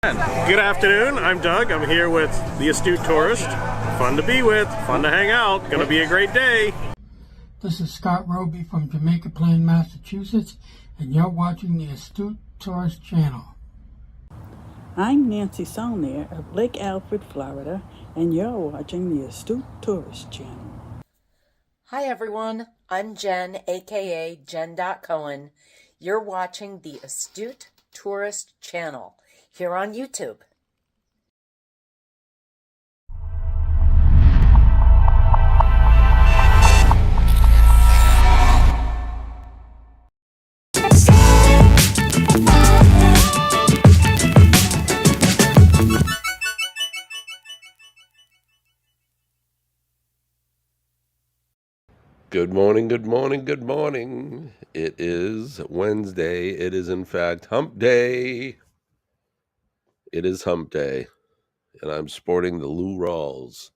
Good afternoon, I'm Doug. I'm here with the Astute Tourist. Fun to be with, fun to hang out, gonna be a great day. This is Scott Roby from Jamaica Plain, Massachusetts, and you're watching the Astute Tourist channel. I'm Nancy Saulnier of Lake Alfred, Florida, and you're watching the Astute Tourist channel. Hi everyone, I'm Jen, aka Jen.Cohen. You're watching the Astute Tourist channel here on YouTube. Good morning, good morning, good morning. It is Wednesday. It is, in fact, Hump Day. It is Hump Day, and I'm sporting the Lou Rawls.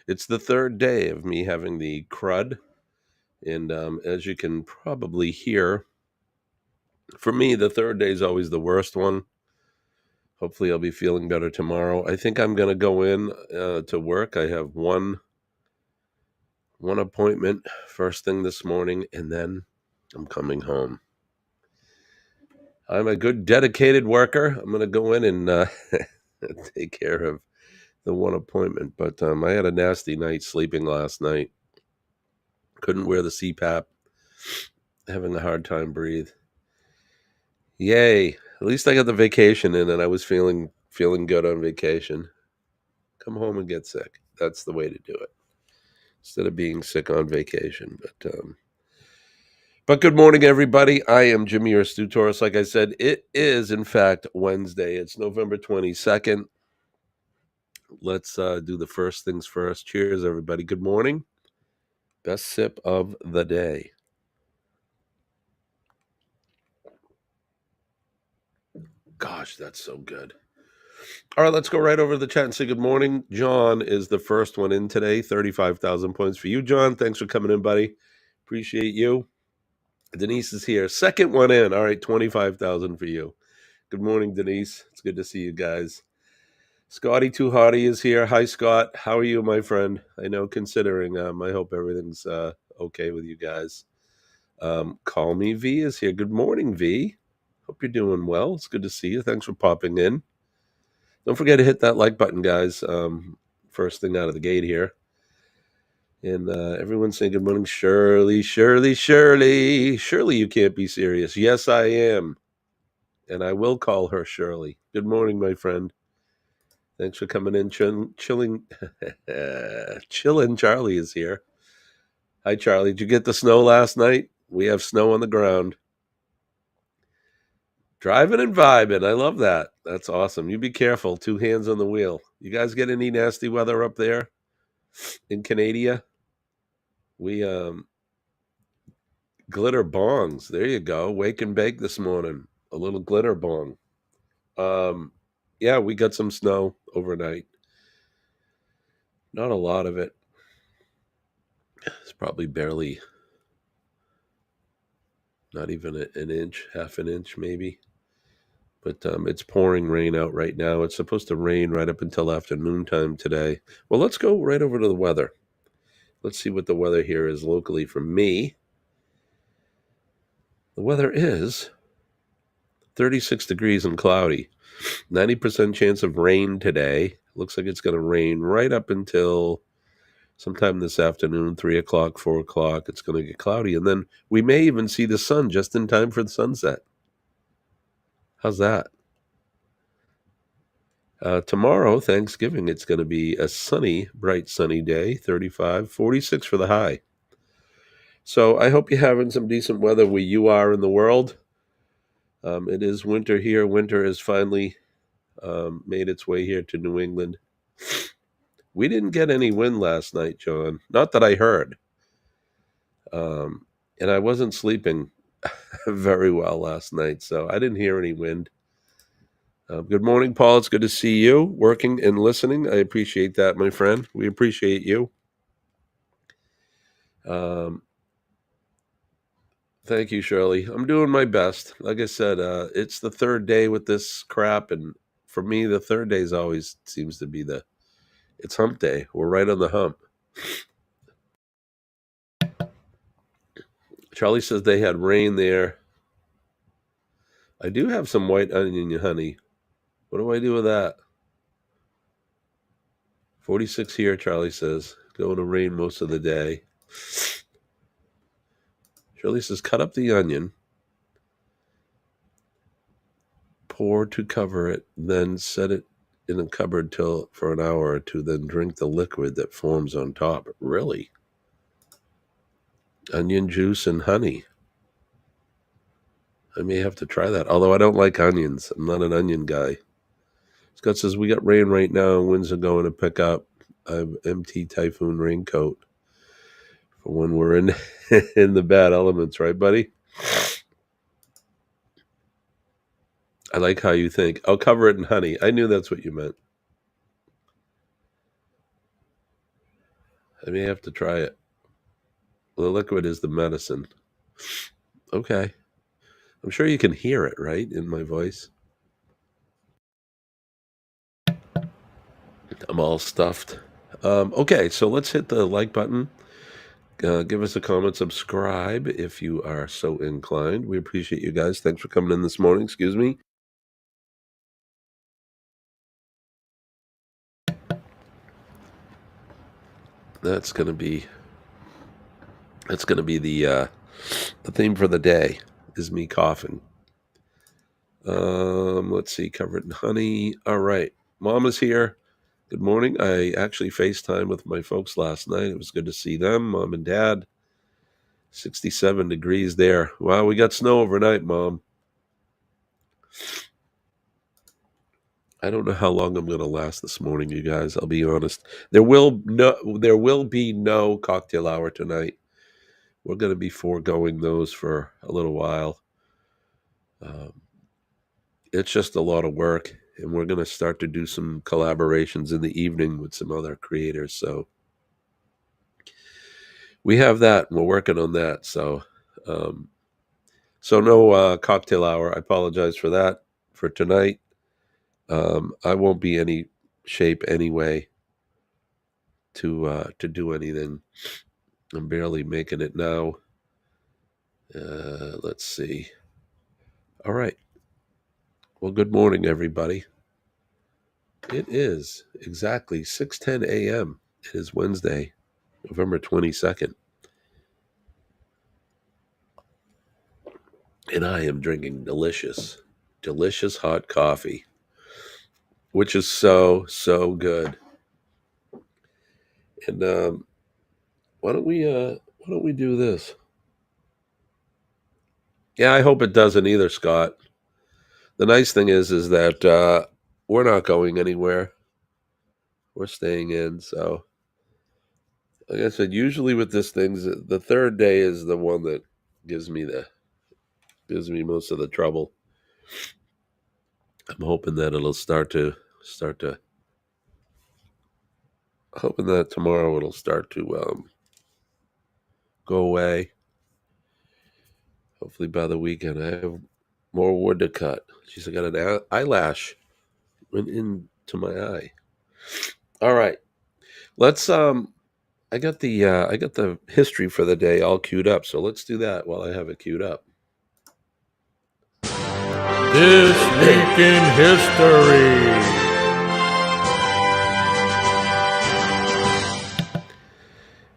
It's the third day of me having the crud, and as you can probably hear, for me, the third day is always the worst one. Hopefully, I'll be feeling better tomorrow. I think I'm going to go in to work. I have one appointment first thing this morning, and then I'm coming home. I'm a good, dedicated worker. I'm going to go in and take care of the one appointment. But I had a nasty night sleeping last night. Couldn't wear the CPAP. Having a hard time breathe. Yay. At least I got the vacation in and I was feeling good on vacation. Come home and get sick. That's the way to do it. Instead of being sick on vacation. But good morning, everybody. I am Jimmy, your Stu Taurus. Like I said, it is, in fact, Wednesday. It's November 22nd. Let's do the first things first. Cheers, everybody. Good morning. Best sip of the day. Gosh, that's so good. All right, let's go right over to the chat and say good morning. John is the first one in today. 35,000 points for you, John. Thanks for coming in, buddy. Appreciate you. Denise is here. Second one in. All right, 25,000 for you. Good morning, Denise. It's good to see you guys. Scotty Too Hottie is here. Hi, Scott. How are you, my friend? I know, considering, I hope everything's okay with you guys. Call Me V is here. Good morning, V. Hope you're doing well. It's good to see you. Thanks for popping in. Don't forget to hit that like button, guys. First thing out of the gate here. And everyone's saying good morning, Shirley, Shirley, Shirley. Shirley, you can't be serious. Yes, I am. And I will call her Shirley. Good morning, my friend. Thanks for coming in. Chilling. Chillin' Charlie is here. Hi, Charlie. Did you get the snow last night? We have snow on the ground. Driving and vibing. I love that. That's awesome. You be careful. 2 hands on the wheel. You guys get any nasty weather up there in Canada? We glitter bongs. There you go. Wake and bake this morning. A little glitter bong. Yeah, we got some snow overnight. Not a lot of it. It's probably barely, not even an inch, half an inch maybe. But it's pouring rain out right now. It's supposed to rain right up until afternoon time today. Well, let's go right over to the weather. Let's see what the weather here is locally for me. The weather is 36 degrees and cloudy. 90% chance of rain today. Looks like it's going to rain right up until sometime this afternoon, 3 o'clock, 4 o'clock. It's going to get cloudy. And then we may even see the sun just in time for the sunset. How's that? Tomorrow, Thanksgiving, it's going to be a sunny, bright sunny day, 35, 46 for the high. So I hope you're having some decent weather where you are in the world. It is winter here. Winter has finally made its way here to New England. We didn't get any wind last night, John. Not that I heard. And I wasn't sleeping very well last night, so I didn't hear any wind. Good morning, Paul. It's good to see you working and listening. I appreciate that, my friend. We appreciate you. Thank you, Shirley. I'm doing my best. Like I said, it's the third day with this crap, and for me, the third day always seems to be it's hump day. We're right on the hump. Charlie says they had rain there. I do have some white onion honey. What do I do with that? 46 here, Charlie says. Going to rain most of the day. Charlie says, cut up the onion, pour to cover it, then set it in a cupboard for an hour or two, then drink the liquid that forms on top. Really? Onion juice and honey. I may have to try that, although I don't like onions. I'm not an onion guy. Scott says, we got rain right now, and winds are going to pick up. I have empty typhoon raincoat for when we're in in the bad elements, right, buddy? I like how you think. I'll cover it in honey. I knew that's what you meant. I may have to try it. The liquid is the medicine. Okay. I'm sure you can hear it, right, in my voice. I'm all stuffed. Okay, so let's hit the like button. Give us a comment, subscribe if you are so inclined. We appreciate you guys. Thanks for coming in this morning. Excuse me. That's gonna be the theme for the day is me coughing. Let's see, covered in honey. All right, Mom is here. Good morning. I actually FaceTimed with my folks last night. It was good to see them, Mom and Dad. 67 degrees there. Wow, we got snow overnight, Mom. I don't know how long I'm going to last this morning, you guys. I'll be honest. There will be no cocktail hour tonight. We're going to be foregoing those for a little while. It's just a lot of work, and we're going to start to do some collaborations in the evening with some other creators. So we have that, and we're working on that. So no cocktail hour. I apologize for that for tonight. I won't be any shape anyway to do anything. I'm barely making it now. Let's see. All right. Well, good morning, everybody. It is exactly 6:10 a.m. It is Wednesday, November 22nd. And I am drinking delicious hot coffee, which is so good. And why don't we do this? Yeah, I hope it doesn't either, Scott. The nice thing is that we're not going anywhere. We're staying in. So, like I said, usually with this things, the third day is the one that gives me most of the trouble. I'm hoping that it'll start to hoping that tomorrow it'll start to go away. Hopefully by the weekend. I have more wood to cut. Jeez, I got an eyelash went into my eye. All right, let's. I got the history for the day all queued up, so let's do that while I have it queued up. This Week in History.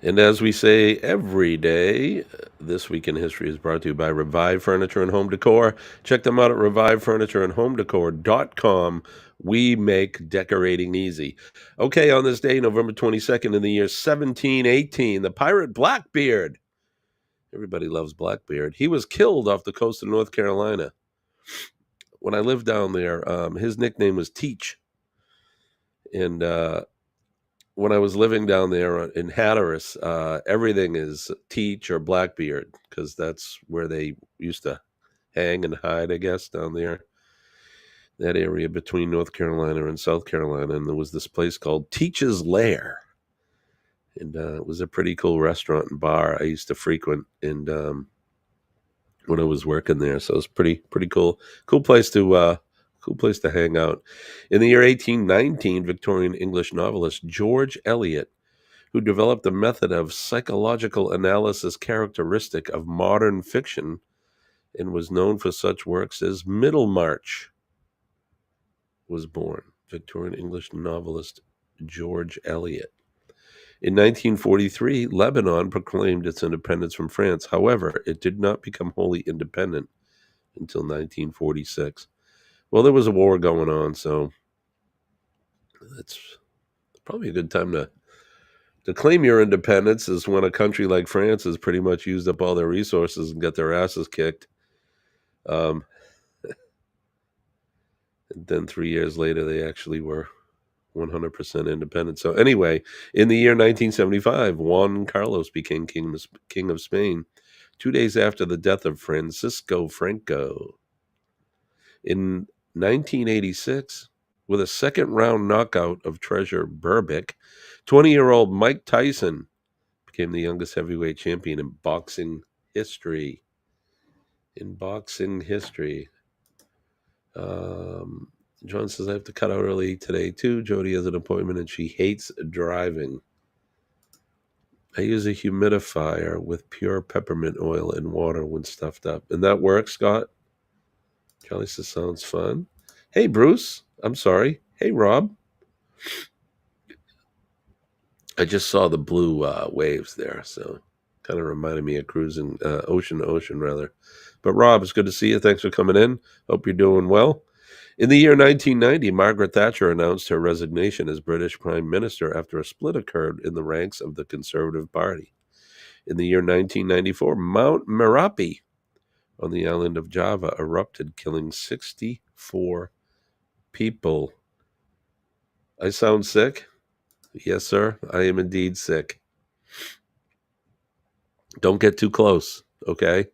And as we say every day, This Week in History is brought to you by Revive Furniture and Home Decor. Check them out at revivefurnitureandhomedecor.com. We make decorating easy. Okay, on this day, November 22nd in the year 1718, the pirate Blackbeard. Everybody loves Blackbeard. He was killed off the coast of North Carolina. When I lived down there, his nickname was Teach. And when I was living down there in Hatteras, everything is Teach or Blackbeard because that's where they used to hang and hide, I guess, down there. That area between North Carolina and South Carolina. And there was this place called Teach's Lair. And it was a pretty cool restaurant and bar I used to frequent when I was working there. So it was pretty cool. Cool place to Cool place to hang out. In the year 1819, Victorian English novelist George Eliot, who developed a method of psychological analysis characteristic of modern fiction and was known for such works as Middlemarch, was born. Victorian English novelist George Eliot. In 1943, Lebanon proclaimed its independence from France. However, it did not become wholly independent until 1946. Well, there was a war going on, so it's probably a good time to claim your independence is when a country like France has pretty much used up all their resources and got their asses kicked. And then 3 years later, they actually were 100% independent. So anyway, in the year 1975, Juan Carlos became king of Spain 2 days after the death of Francisco Franco. In 1986, with a second-round knockout of Treasure Berbick, 20-year-old Mike Tyson became the youngest heavyweight champion in boxing history. John says, I have to cut out early today, too. Jody has an appointment, and she hates driving. I use a humidifier with pure peppermint oil and water when stuffed up. And that works, Scott? Charlie says, sounds fun. Hey, Bruce. I'm sorry. Hey, Rob. I just saw the blue waves there, so kind of reminded me of cruising ocean to ocean, rather. But, Rob, it's good to see you. Thanks for coming in. Hope you're doing well. In the year 1990, Margaret Thatcher announced her resignation as British Prime Minister after a split occurred in the ranks of the Conservative Party. In the year 1994, Mount Merapi on the island of Java erupted, killing 64 people. I sound sick? Yes, sir. I am indeed sick. Don't get too close, okay?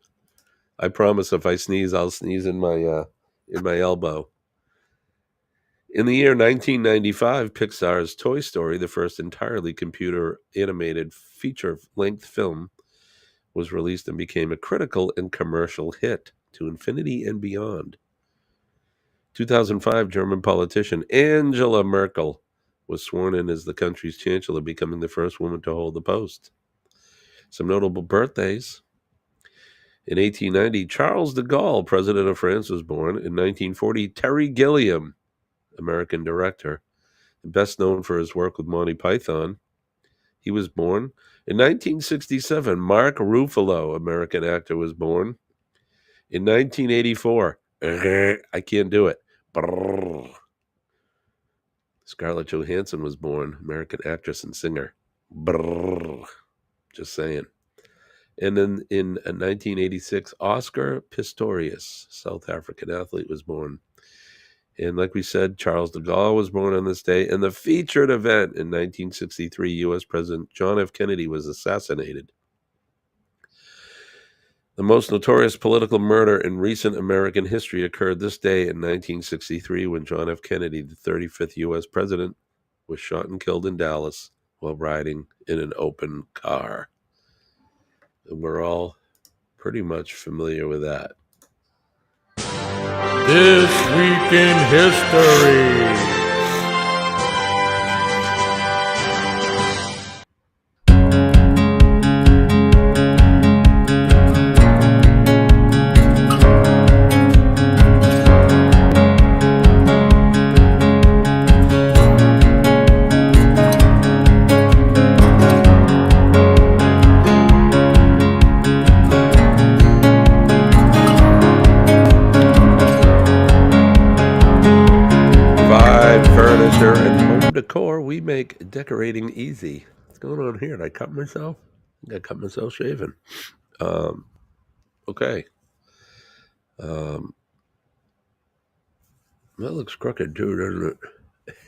I promise if I sneeze, I'll sneeze in my elbow. In the year 1995, Pixar's Toy Story, the first entirely computer-animated feature-length film, was released and became a critical and commercial hit to infinity and beyond. 2005, German politician Angela Merkel was sworn in as the country's chancellor, becoming the first woman to hold the post. Some notable birthdays. In 1890, Charles de Gaulle, president of France, was born. In 1940, Terry Gilliam, American director, best known for his work with Monty Python, he was born. In 1967, Mark Ruffalo, American actor, was born. In 1984, I can't do it. Brrr. Scarlett Johansson was born, American actress and singer. Brrr. Just saying. And then in 1986, Oscar Pistorius, South African athlete, was born. And like we said, Charles de Gaulle was born on this day. And the featured event in 1963, U.S. President John F. Kennedy was assassinated. The most notorious political murder in recent American history occurred this day in 1963 when John F. Kennedy, the 35th U.S. president, was shot and killed in Dallas while riding in an open car. And we're all pretty much familiar with that. This Week in History. Decor, we make decorating easy. What's going on here? Did I cut myself? I think I cut myself shaving. Okay. That looks crooked too,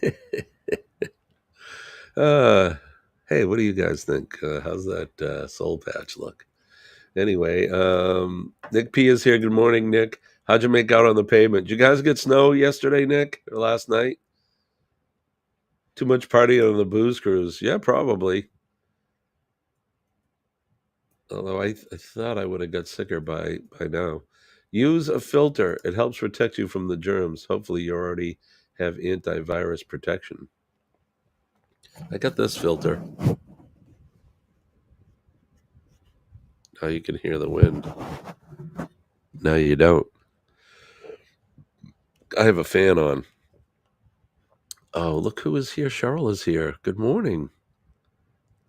doesn't it? Hey, what do you guys think? How's that soul patch look? Anyway, Nick P is here. Good morning, Nick. How'd you make out on the pavement? Did you guys get snow yesterday, Nick, or last night? Too much partying on the booze cruise. Yeah, probably. Although I thought I would have got sicker by now. Use a filter. It helps protect you from the germs. Hopefully you already have antivirus protection. I got this filter. Now you can hear the wind. Now you don't. I have a fan on. Oh, look who is here. Cheryl is here. Good morning.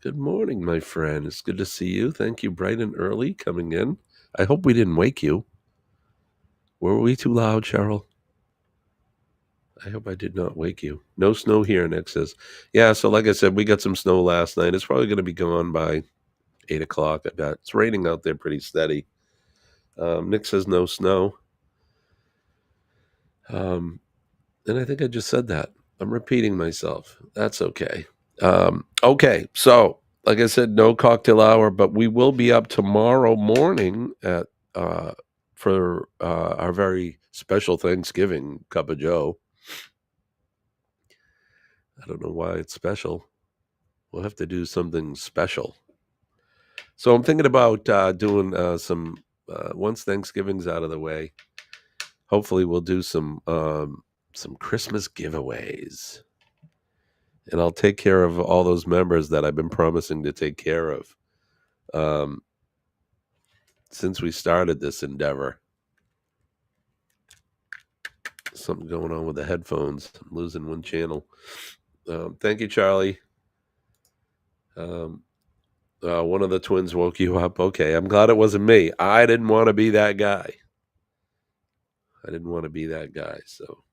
Good morning, my friend. It's good to see you. Thank you, bright and early, coming in. I hope we didn't wake you. Were we too loud, Cheryl? I hope I did not wake you. No snow here, Nick says. Yeah, so like I said, we got some snow last night. It's probably going to be gone by 8 o'clock, I bet. It's raining out there pretty steady. Nick says no snow. And I think I just said that. I'm repeating myself. That's okay. Okay, so like I said, no cocktail hour, but we will be up tomorrow morning at for our very special Thanksgiving Cup of Joe. I don't know why it's special. We'll have to do something special. So I'm thinking about doing some once Thanksgiving's out of the way. Hopefully, we'll do some Christmas giveaways, and I'll take care of all those members that I've been promising to take care of since we started this endeavor. Something going on with the headphones. I'm losing one channel. Thank you, Charlie. One of the twins woke you up. Okay, I'm glad it wasn't me. I didn't want to be that guy. So,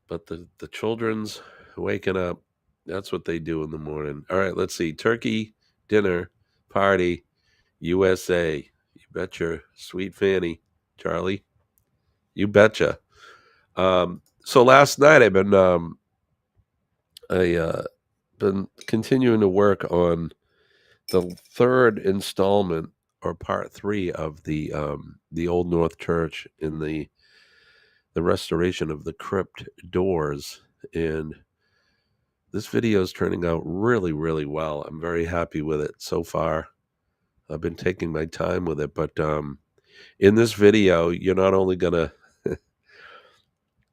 but the children's waking up. That's what they do in the morning. All right, let's see. Turkey, dinner, party, USA. You betcha, sweet Fanny, Charlie. You betcha. So last night I've been been continuing to work on the third installment or part 3 of the Old North Church in the restoration of the crypt doors, and this video is turning out really, really well. I'm very happy with it so far. I've been taking my time with it, but in this video, you're not only gonna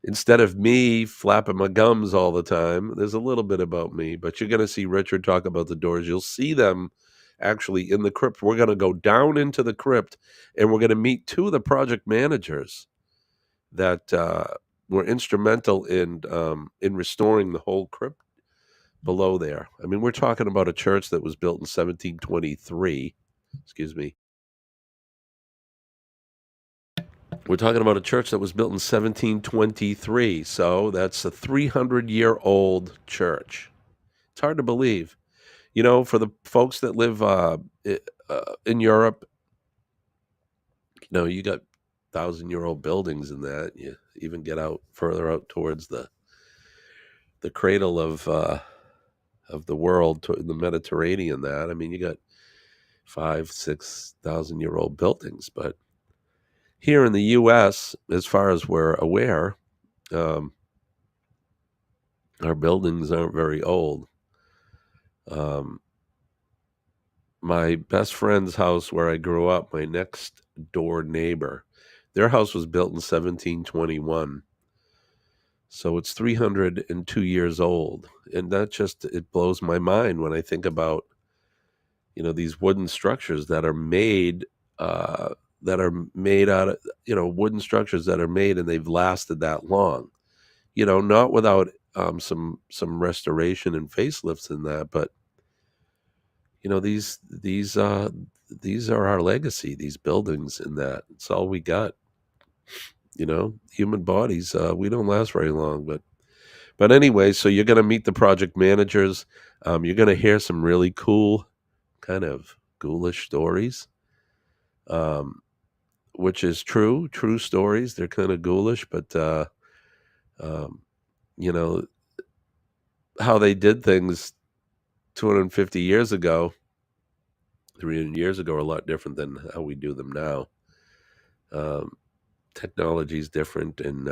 instead of me flapping my gums all the time, there's a little bit about me, but you're going to see Richard talk about the doors. You'll see them actually in the crypt. We're going to go down into the crypt, and we're going to meet 2 of the project managers that were instrumental in restoring the whole crypt below there. I mean, we're talking about a church that was built in 1723. Excuse me. We're talking about a church that was built in 1723, so that's a 300-year-old church. It's hard to believe. You know, for the folks that live in Europe, you know, you got 1,000-year-old buildings in that. You even get out further out towards the cradle of the world, to the Mediterranean. That I mean, you got 5,000-6,000-year-old buildings, but here in the U.S., as far as we're aware, our buildings aren't very old. My best friend's house where I grew up, my next door neighbor, their house was built in 1721. So it's 302 years old. And that just, it blows my mind when I think about, you know, these wooden structures that are made out of, you know, wooden structures that are made and they've lasted that long, you know, not without some restoration and facelifts in that, but you know, these are our legacy, these buildings, in that it's all we got. You know, human bodies, we don't last very long, but anyway, so you're going to meet the project managers. You're going to hear some really cool kind of ghoulish stories. Which is true stories. They're kind of ghoulish, but you know, how they did things 250 years ago, 300 years ago, are a lot different than how we do them now. Technology is different, and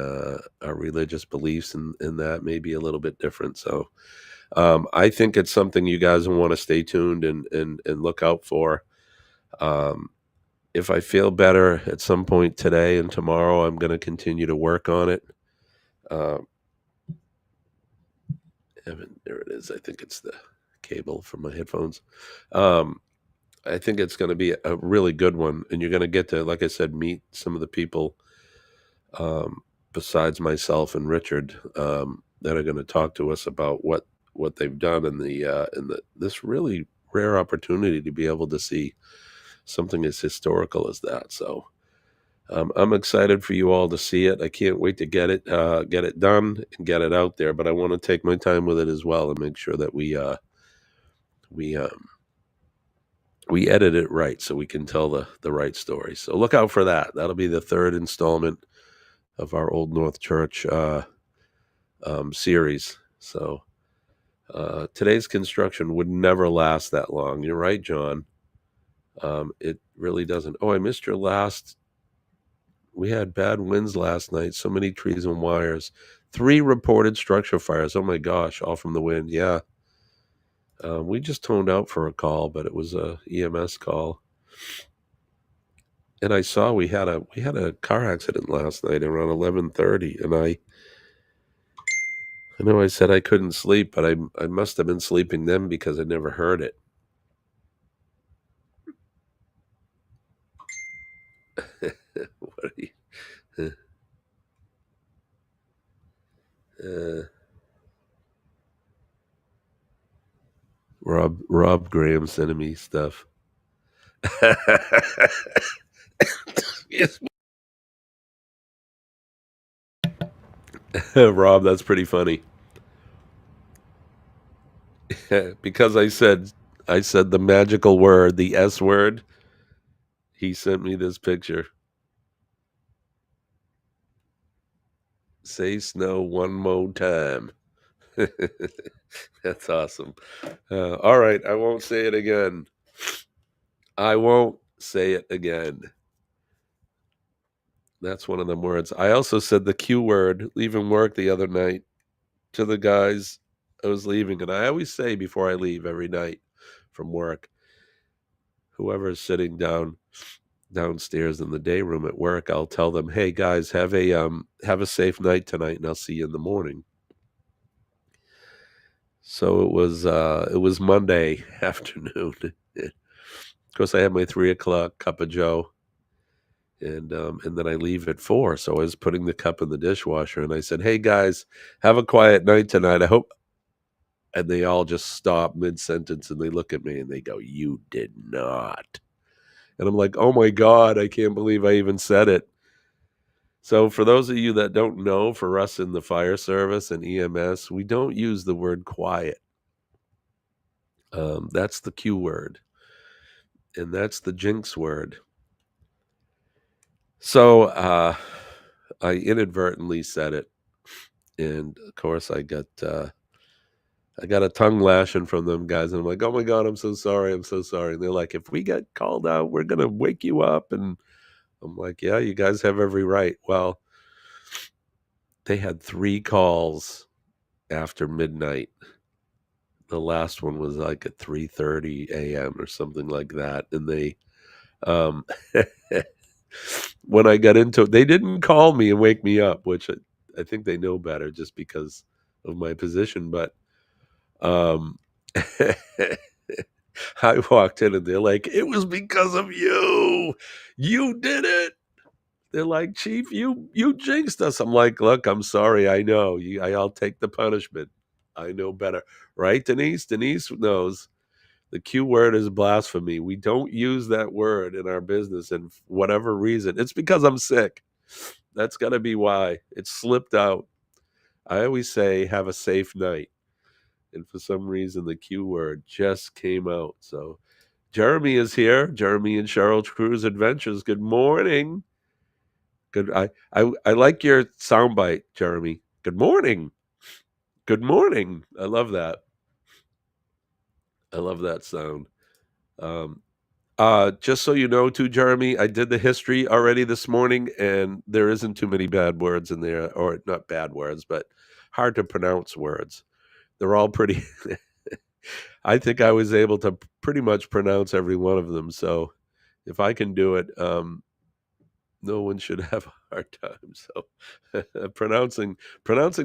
our religious beliefs and that may be a little bit different. So I think it's something you guys want to stay tuned and look out for. if I feel better at some point today and tomorrow, I'm going to continue to work on it. There it is. I think it's the cable for my headphones. I think it's going to be a really good one, and you're going to get to, like I said, meet some of the people besides myself and Richard that are going to talk to us about what they've done in this really rare opportunity to be able to see something as historical as that. So I'm excited for you all to see it. I can't wait to get it done and get it out there. But I want to take my time with it as well and make sure that we edit it right so we can tell the right story. So look out for that. That'll be the third installment of our Old North Church series. So today's construction would never last that long. You're right, John. It really doesn't. Oh, I missed your last. We had bad winds last night. So many trees and wires. 3 reported structure fires. Oh my gosh, all from the wind. Yeah. We just toned out for a call, but it was a EMS call. And I saw we had a car accident last night around 11:30, and I know I said I couldn't sleep, but I must have been sleeping then because I never heard it. What are you? Rob Graham sending me stuff. Yes. Rob, that's pretty funny. Because I said the magical word, the S word, he sent me this picture. Say snow one more time. That's awesome. All right, I won't say it again. I won't say it again. That's one of them words. I also said the Q word leaving work the other night to the guys I was leaving. And I always say before I leave every night from work, whoever's sitting downstairs in the day room at work, I'll tell them, hey guys, have a safe night tonight and I'll see you in the morning. So it was Monday afternoon. Of course, I had my 3:00 cup of Joe, and then I leave at 4. So I was putting the cup in the dishwasher, and I said, "Hey guys, have a quiet night tonight. I hope." And they all just stop mid-sentence and they look at me and they go, "You did not." And I'm like, "Oh my God, I can't believe I even said it." So for those of you that don't know, for us in the fire service and EMS, we don't use the word quiet. That's the Q word. And that's the jinx word. So I inadvertently said it. And of course I got a tongue lashing from them guys. And I'm like, oh my God, I'm so sorry. I'm so sorry. And they're like, if we get called out, we're going to wake you up. And I'm like, yeah, you guys have every right. Well, they had 3 calls after midnight. The last one was like at 3:30 a.m. or something like that. And they, when I got into it, they didn't call me and wake me up, which I think they know better just because of my position. But I walked in and they're like, it was because of you. You did it. They're like, Chief, you jinxed us. I'm like, look, I'm sorry. I know. I'll take the punishment. I know better. Right, Denise? Denise knows. The Q word is blasphemy. We don't use that word in our business, and for whatever reason, it's because I'm sick. That's got to be why. It slipped out. I always say, have a safe night. And for some reason, the Q word just came out. So Jeremy is here. Jeremy and Cheryl Cruz Adventures. Good morning. Good. I like your soundbite, Jeremy. Good morning. Good morning. I love that. I love that sound. Just so you know, too, Jeremy, I did the history already this morning, and there isn't too many bad words in there, or not bad words, but hard to pronounce words. They're all pretty. I think I was able to pretty much pronounce every one of them. So if I can do it, no one should have a hard time. So pronouncing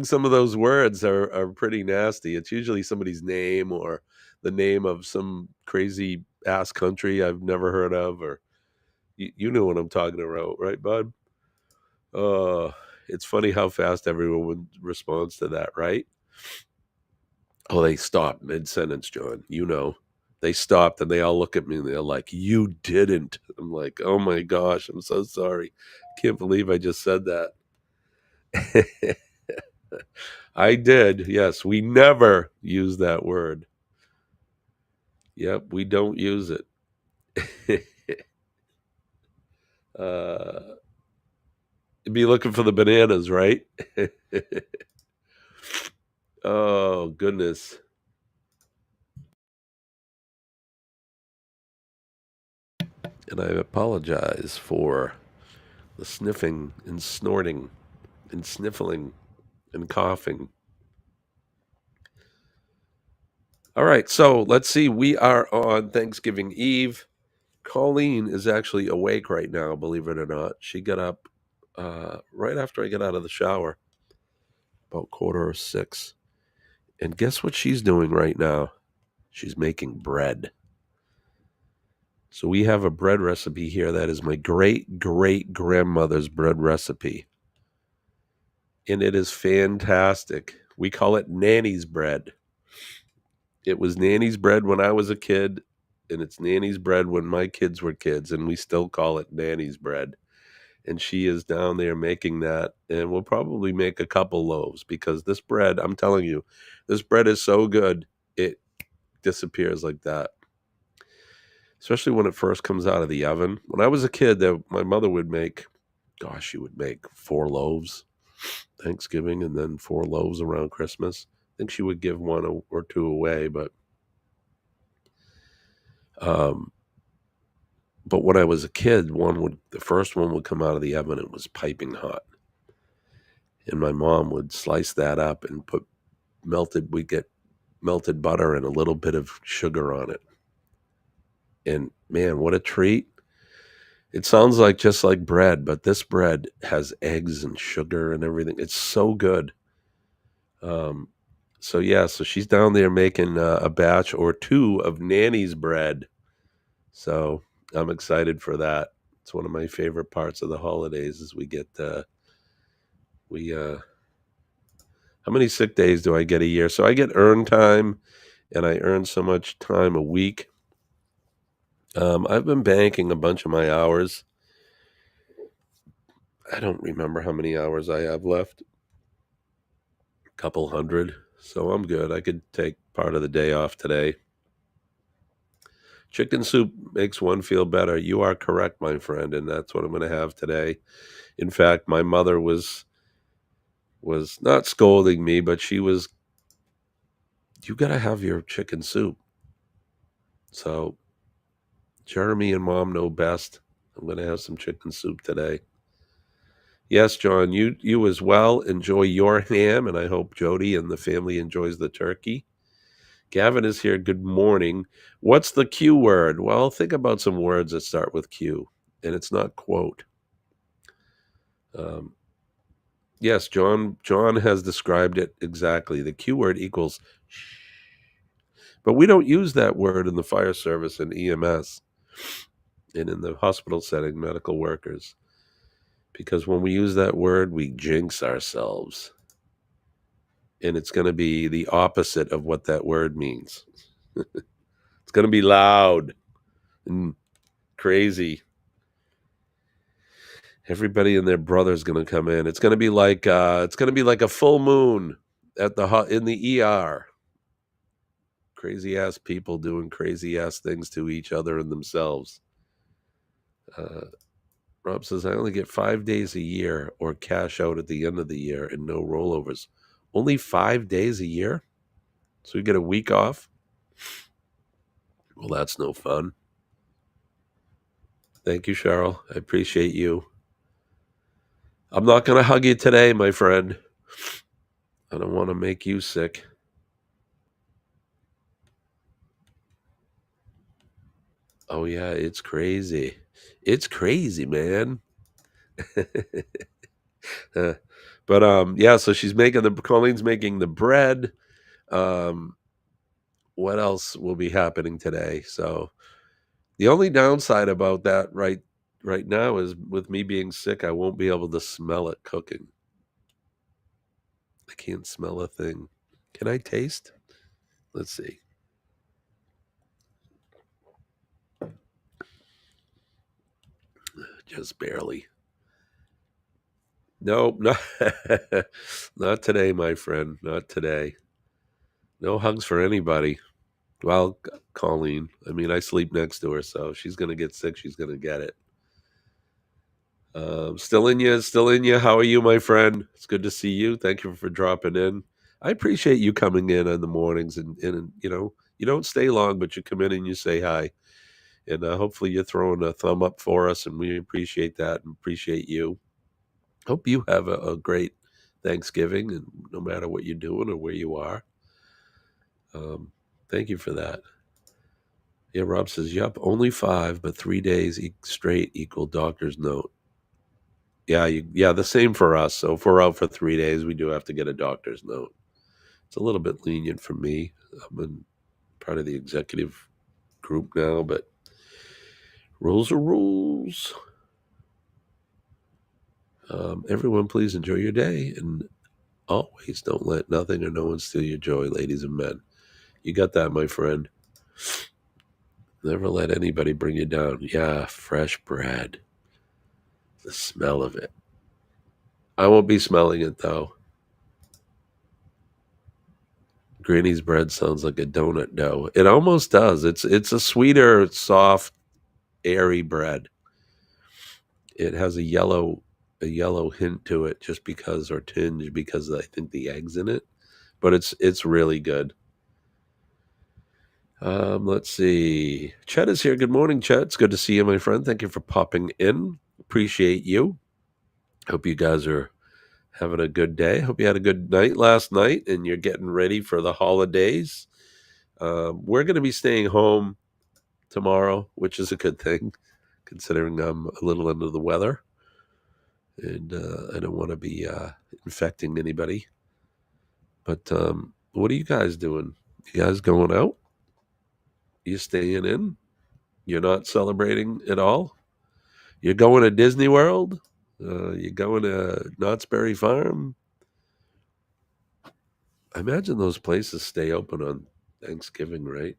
some of those words are pretty nasty. It's usually somebody's name or the name of some crazy ass country I've never heard of, or you know what I'm talking about, right, bud? Uh, it's funny how fast everyone responds to that, right? Oh, they stopped mid-sentence, John. You know, they stopped and they all look at me and they're like, "You didn't." I'm like, "Oh my gosh, I'm so sorry. Can't believe I just said that." I did. Yes, we never use that word. Yep, we don't use it. uh, be looking for the bananas, right? Oh, goodness. And I apologize for the sniffing and snorting and sniffling and coughing. All right, so let's see. We are on Thanksgiving Eve. Colleen is actually awake right now, believe it or not. She got up right after I got out of the shower, about 5:45. And guess what she's doing right now? She's making bread. So we have a bread recipe here that is my great great grandmother's bread recipe. And it is fantastic. We call it Nanny's bread. It was Nanny's bread when I was a kid, and it's Nanny's bread when my kids were kids, and we still call it Nanny's bread. And she is down there making that, and we'll probably make a couple loaves because this bread, I'm telling you, this bread is so good, it disappears like that. Especially when it first comes out of the oven. When I was a kid, my mother would make, gosh, she would make 4 loaves Thanksgiving and then 4 loaves around Christmas. I think she would give 1 or 2 away, um, but when I was a kid, the first one would come out of the oven. It was piping hot, and my mom would slice that up and we'd get melted butter and a little bit of sugar on it. And man, what a treat. It sounds like just like bread, but this bread has eggs and sugar and everything. It's so good. Um, so yeah, so she's down there making a batch or 2 of Nanny's bread. So I'm excited for that. It's one of my favorite parts of the holidays is we get how many sick days do I get a year? So I get earned time, and I earn so much time a week. I've been banking a bunch of my hours. I don't remember how many hours I have left. A couple hundred. So I'm good. I could take part of the day off today. Chicken soup makes one feel better. You are correct, my friend, and that's what I'm going to have today. In fact, my mother was not scolding me, but she was, you got to have your chicken soup. So Jeremy and Mom know best. I'm going to have some chicken soup today. Yes, John, you as well. Enjoy your ham, and I hope Jody and the family enjoys the turkey. Gavin is here. Good morning. What's the Q word? Well, think about some words that start with Q, and it's not quote. Yes, John has described it exactly. The Q word equals shh. But we don't use that word in the fire service and EMS and in the hospital setting, medical workers. Because when we use that word, we jinx ourselves. And it's going to be the opposite of what that word means. It's going to be loud and crazy. Everybody and their brother's going to come in. It's going to be like a full moon in the ER. Crazy ass people doing crazy ass things to each other and themselves. Rob says, I only get 5 days a year or cash out at the end of the year and no rollovers. Only 5 days a year? So you get a week off? Well, that's no fun. Thank you, Cheryl. I appreciate you. I'm not going to hug you today, my friend. I don't want to make you sick. Oh, yeah, it's crazy. It's crazy, man. But yeah, so Colleen's making the bread. Um, what else will be happening today? So the only downside about that right now is with me being sick, I won't be able to smell it cooking. I can't smell a thing. Can I taste? Let's see. Just barely. Nope, not, not today, my friend. Not today. No hugs for anybody. Well, Colleen. I mean, I sleep next to her, so if she's gonna get sick, she's gonna get it. Still in you, still in you. How are you, my friend? It's good to see you. Thank you for dropping in. I appreciate you coming in the mornings, and you don't stay long, but you come in and you say hi, and hopefully you're throwing a thumb up for us, and we appreciate that and appreciate you. Hope you have a great Thanksgiving, and no matter what you're doing or where you are. Thank you for that. Yeah, Rob says, "Yep, only 5, but 3 days straight equal doctor's note." Yeah, yeah, the same for us. So if we're out for 3 days, we do have to get a doctor's note. It's a little bit lenient for me. I'm part of the executive group now, but rules are rules. Everyone, please enjoy your day, and always don't let nothing or no one steal your joy, ladies and men. You got that, my friend. Never let anybody bring you down. Yeah, fresh bread. The smell of it. I won't be smelling it, though. Granny's bread sounds like a donut dough. It almost does. It's a sweeter, soft, airy bread. It has a yellow hint to it just because, or tinge because I think the egg's in it. But it's really good. Let's see. Chet is here. Good morning, Chet. It's good to see you, my friend. Thank you for popping in. Appreciate you. Hope you guys are having a good day. Hope you had a good night last night and you're getting ready for the holidays. We're going to be staying home tomorrow, which is a good thing, considering I'm a little under the weather. And I don't want to be infecting anybody. But what are you guys doing? You guys going out? You staying in? You're not celebrating at all? You're going to Disney World? You're going to Knott's Berry Farm? I imagine those places stay open on Thanksgiving, right?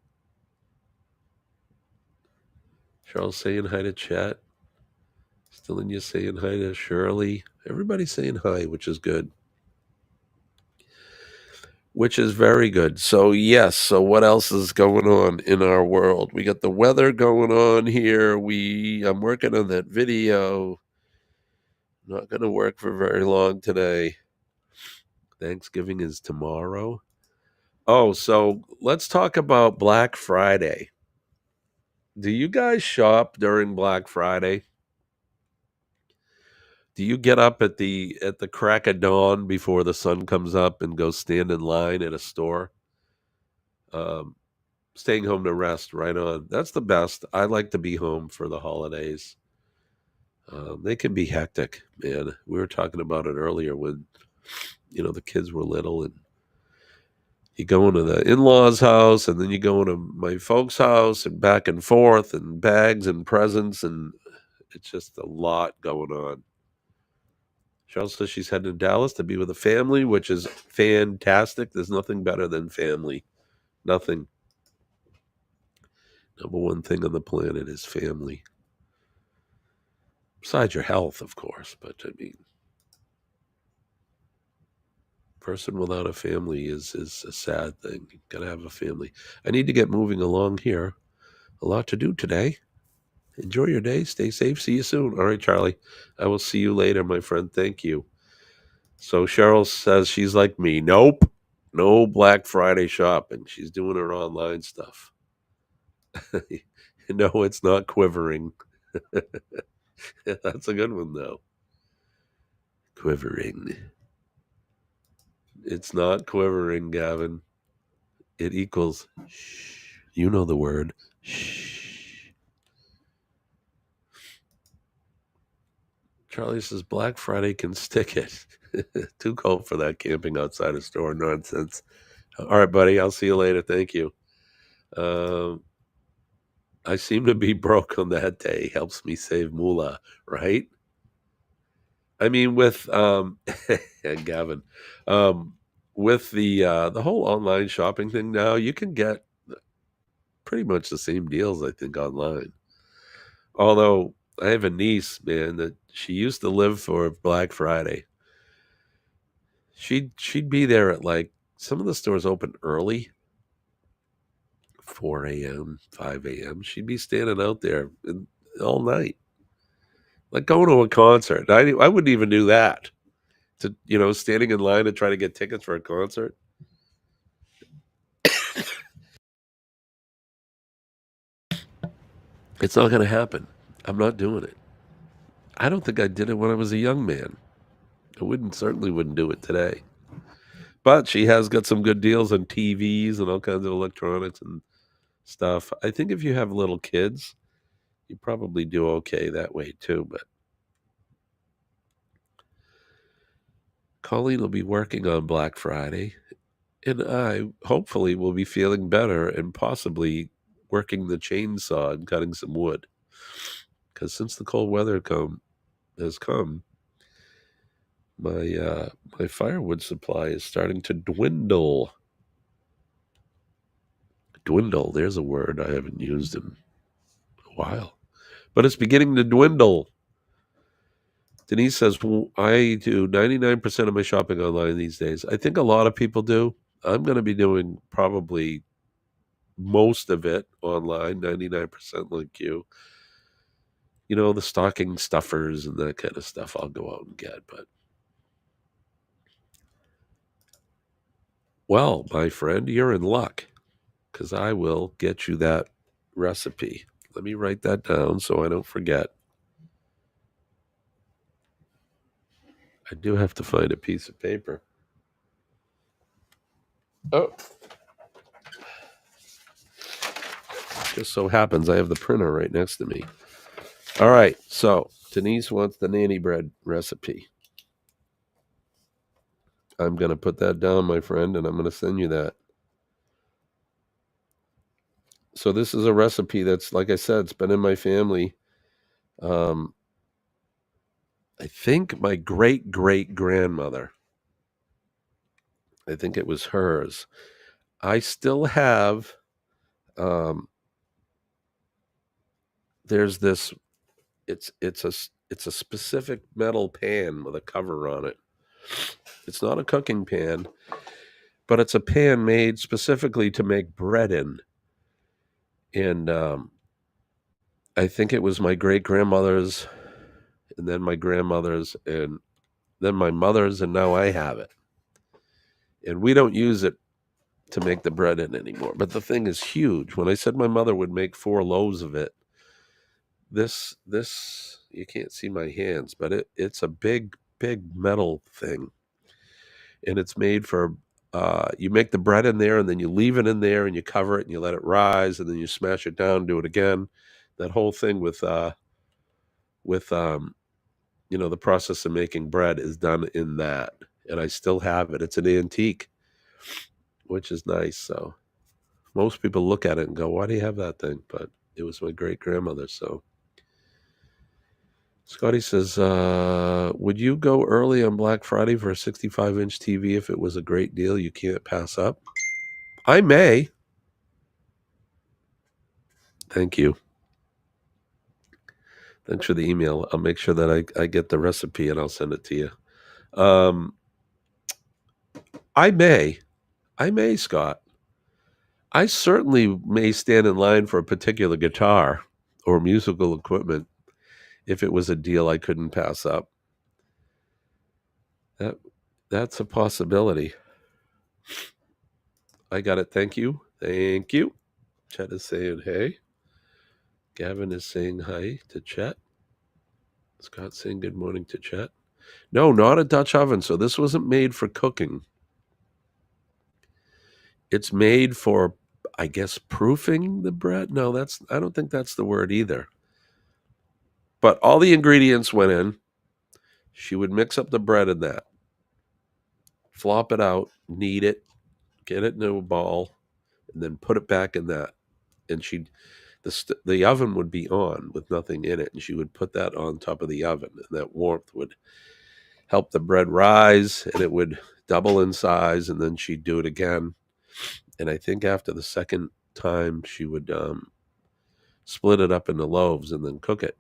Charles saying hi to chat. Still in you saying hi to Shirley. Everybody's saying hi, which is good. Which is very good. So, yes. So, what else is going on in our world? We got the weather going on here. I'm working on that video. Not going to work for very long today. Thanksgiving is tomorrow. Oh, so let's talk about Black Friday. Do you guys shop during Black Friday? Do you get up at the crack of dawn before the sun comes up and go stand in line at a store? Staying home to rest, right on. That's the best. I like to be home for the holidays. They can be hectic, man. We were talking about it earlier when, the kids were little and you go into the in-laws' house and then you go into my folks' house and back and forth and bags and presents, and it's just a lot going on. Cheryl says she's heading to Dallas to be with a family, which is fantastic. There's nothing better than family. Nothing. Number one thing on the planet is family. Besides your health, of course, but I mean, person without a family is a sad thing. You gotta have a family. I need to get moving along here. A lot to do today. Enjoy your day. Stay safe. See you soon. All right, Charlie. I will see you later, my friend. Thank you. So Cheryl says she's like me. Nope. No Black Friday shopping. She's doing her online stuff. No, it's not quivering. That's a good one, though. Quivering. It's not quivering, Gavin. It equals shh. You know the word. Shh. Charlie says Black Friday can stick it. Too cold for that camping outside a store nonsense. All right, buddy. I'll see you later. Thank you. I seem to be broke on that day. Helps me save moolah, right? I mean, with Gavin, with the whole online shopping thing now, you can get pretty much the same deals, I think, online. Although I have a niece, man, that she used to live for Black Friday. She'd be there at like some of the stores open early, 4 a.m., 5 a.m. She'd be standing out there all night, like going to a concert. I wouldn't even do that. Standing in line to try to get tickets for a concert. It's not going to happen. I'm not doing it. I don't think I did it when I was a young man. I certainly wouldn't do it today. But she has got some good deals on TVs and all kinds of electronics and stuff. I think if you have little kids, you probably do okay that way too. But Colleen will be working on Black Friday, and I hopefully will be feeling better and possibly working the chainsaw and cutting some wood. Because since the cold weather has come, my firewood supply is starting to dwindle. Dwindle, there's a word I haven't used in a while. But it's beginning to dwindle. Denise says, well, I do 99% of my shopping online these days. I think a lot of people do. I'm going to be doing probably most of it online, 99% like you. The stocking stuffers and that kind of stuff I'll go out and get. But, well, my friend, you're in luck because I will get you that recipe. Let me write that down so I don't forget. I do have to find a piece of paper. Oh. Just so happens I have the printer right next to me. All right, so Denise wants the nanny bread recipe. I'm going to put that down, my friend, and I'm going to send you that. So this is a recipe that's, like I said, it's been in my family. I think my great-great-grandmother, I think it was hers. I still have, there's this, it's a specific metal pan with a cover on it. It's not a cooking pan, but it's a pan made specifically to make bread in. And I think it was my great-grandmother's, and then my grandmother's, and then my mother's, and now I have it. And we don't use it to make the bread in anymore. But the thing is huge. When I said my mother would make 4 loaves of it, this you can't see my hands, but it's a big metal thing. And it's made for you make the bread in there and then you leave it in there and you cover it and you let it rise and then you smash it down, do it again. That whole thing with the process of making bread is done in that. And I still have it. It's an antique, which is nice. So most people look at it and go, why do you have that thing? But it was my great-grandmother. So Scotty says, would you go early on Black Friday for a 65-inch TV if it was a great deal you can't pass up? I may. Thank you. Thanks for the email. I'll make sure that I get the recipe and I'll send it to you. I may, Scott. I certainly may stand in line for a particular guitar or musical equipment if it was a deal I couldn't pass up. That's a possibility. I got it. Thank you. Thank you. Chet is saying hey. Gavin is saying hi to Chet. Scott's saying good morning to Chet. No, not a Dutch oven. So this wasn't made for cooking. It's made for, I guess, proofing the bread. No, I don't think that's the word either. But all the ingredients went in. she would mix up the bread in that, flop it out, knead it, get it into a ball, and then put it back in that. And the oven would be on with nothing in it, and she would put that on top of the oven, and that warmth would help the bread rise, and it would double in size, and then she'd do it again. And I think after the second time, she would split it up into loaves and then cook it.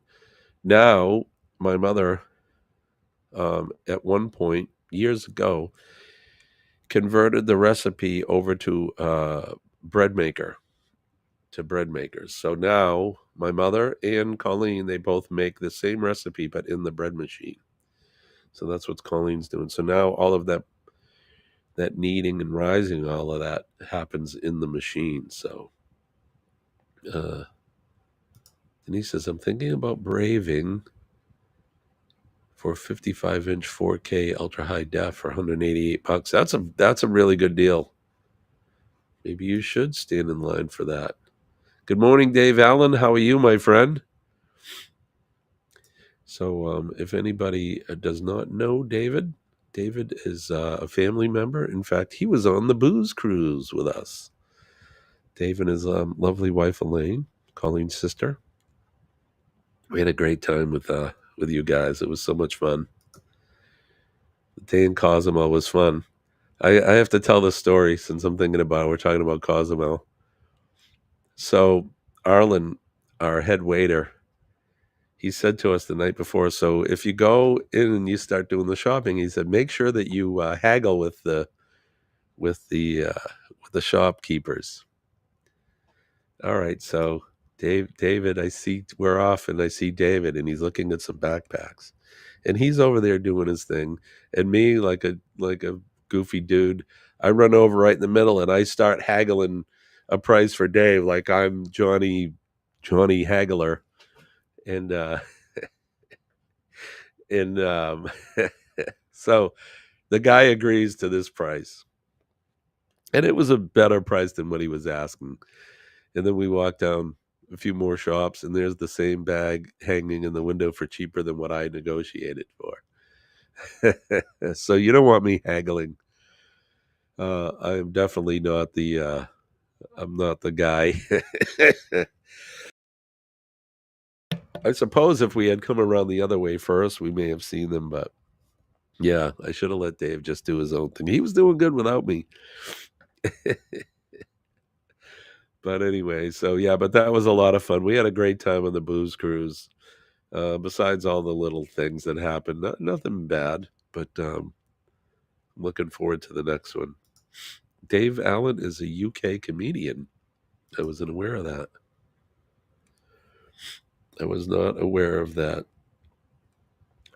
Now, my mother, at one point years ago, converted the recipe over to bread makers. So now my mother and Colleen, they both make the same recipe but in the bread machine. So that's what Colleen's doing. So now all of that kneading and rising, all of that happens in the machine. So Denise says, I'm thinking about braving for 55-inch 4K ultra high def for $188. That's a really good deal. Maybe you should stand in line for that. Good morning, Dave Allen. How are you, my friend? So if anybody does not know David is a family member. In fact, he was on the booze cruise with us. Dave and his lovely wife, Elaine, Colleen's sister. We had a great time with you guys. It was so much fun. The day in Cozumel was fun. I have to tell this story since I'm thinking about it. We're talking about Cozumel. So Arlen, our head waiter, he said to us the night before, so if you go in and you start doing the shopping, he said, make sure that you haggle with the shopkeepers. All right, so David, I see we're off, and I see David, and he's looking at some backpacks, and he's over there doing his thing, and me, like a goofy dude, I run over right in the middle, and I start haggling a price for Dave, like I'm Johnny Haggler, and so the guy agrees to this price, and it was a better price than what he was asking. And then we walk down a few more shops, and there's the same bag hanging in the window for cheaper than what I negotiated for. So you don't want me haggling. I am definitely not I'm not the guy. I suppose if we had come around the other way first, we may have seen them, but yeah, I should have let Dave just do his own thing. He was doing good without me. But anyway, so yeah, but that was a lot of fun. We had a great time on the booze cruise. Besides all the little things that happened, nothing bad, but I'm looking forward to the next one. Dave Allen is a UK comedian. I wasn't aware of that. I was not aware of that.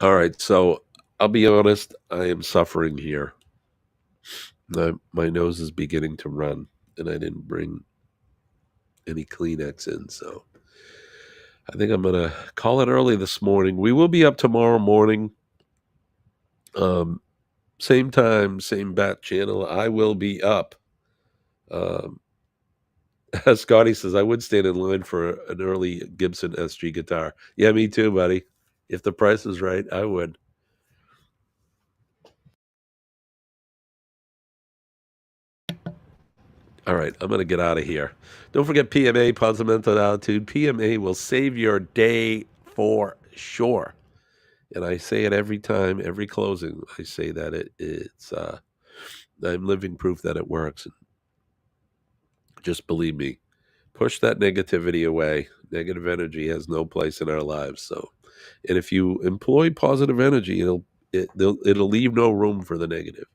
All right, so I'll be honest, I am suffering here. My nose is beginning to run, and I didn't bring any Kleenex in, so I think I'm going to call it early this morning. We will be up tomorrow morning. Same time, same bat channel. I will be up. Scotty says, I would stand in line for an early Gibson SG guitar. Yeah, me too, buddy. If the price is right, I would. All right, I'm going to get out of here. Don't forget PMA, Positive Altitude. PMA will save your day for sure. And I say it every time, every closing. I say that it's I'm living proof that it works. Just believe me. Push that negativity away. Negative energy has no place in our lives. So, and if you employ positive energy, it'll leave no room for the negative.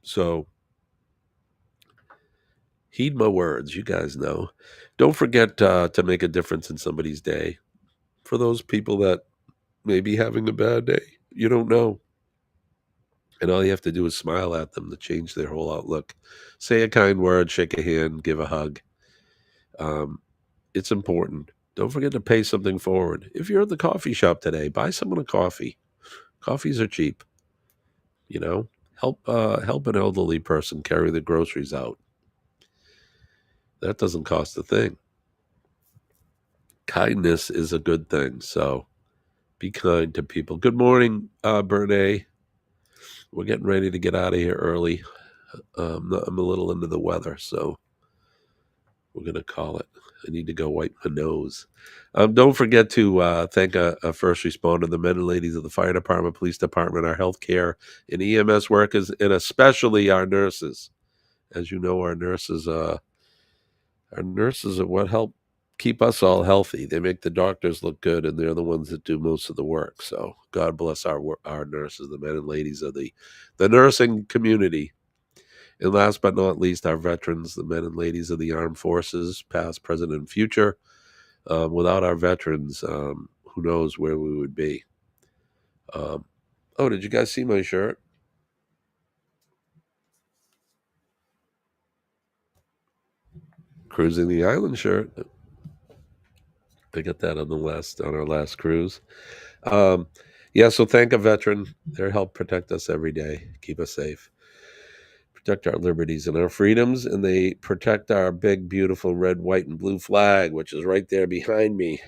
So, heed my words. You guys know. Don't forget to make a difference in somebody's day. For those people that may be having a bad day, you don't know. And all you have to do is smile at them to change their whole outlook. Say a kind word, shake a hand, give a hug. It's important. Don't forget to pay something forward. If you're at the coffee shop today, buy someone a coffee. Coffees are cheap. You know, help an elderly person carry the groceries out. That doesn't cost a thing. Kindness is a good thing. So Be kind to people. Good morning, Bernay. We're getting ready to get out of here early. I'm a little into the weather, so we're going to call it. I need to go wipe my nose. Don't forget to thank a first responder, the men and ladies of the fire department, police department, our healthcare and EMS workers, and especially our nurses. As you know, our nurses are what help keep us all healthy. They make the doctors look good, and they're the ones that do most of the work. So God bless our nurses, the men and ladies of the nursing community. And last but not least, our veterans, the men and ladies of the armed forces, past, present, and future. Without our veterans, who knows where we would be. Oh, did you guys see my shirt? Cruising the Island shirt. I got that on our last cruise. So thank a veteran. Their help protect us every day, keep us safe, protect our liberties and our freedoms, and they protect our big, beautiful red, white, and blue flag, which is right there behind me.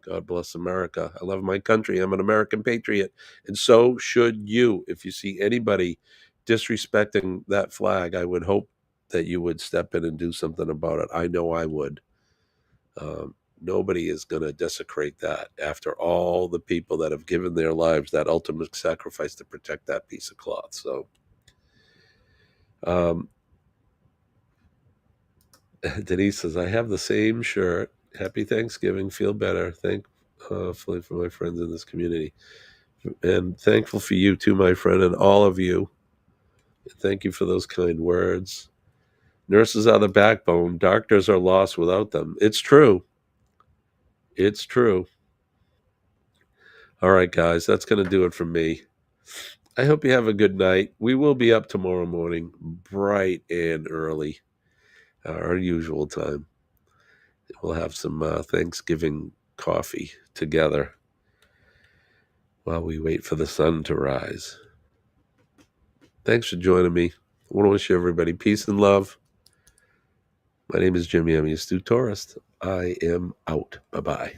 God bless America. I love my country. I'm an American patriot, and so should you. If you see anybody disrespecting that flag, I would hope that you would step in and do something about it. I know I would. Nobody is going to desecrate that after all the people that have given their lives that ultimate sacrifice to protect that piece of cloth. So, Denise says, I have the same shirt. Happy Thanksgiving. Feel better. Thankfully for my friends in this community. And thankful for you too, my friend, and all of you. Thank you for those kind words. Nurses are the backbone. Doctors are lost without them. It's true. It's true. All right, guys, that's going to do it for me. I hope you have a good night. We will be up tomorrow morning, bright and early, our usual time. We'll have some Thanksgiving coffee together while we wait for the sun to rise. Thanks for joining me. I want to wish everybody peace and love. My name is Jimmy. I'm your astute tourist. I am out. Bye-bye.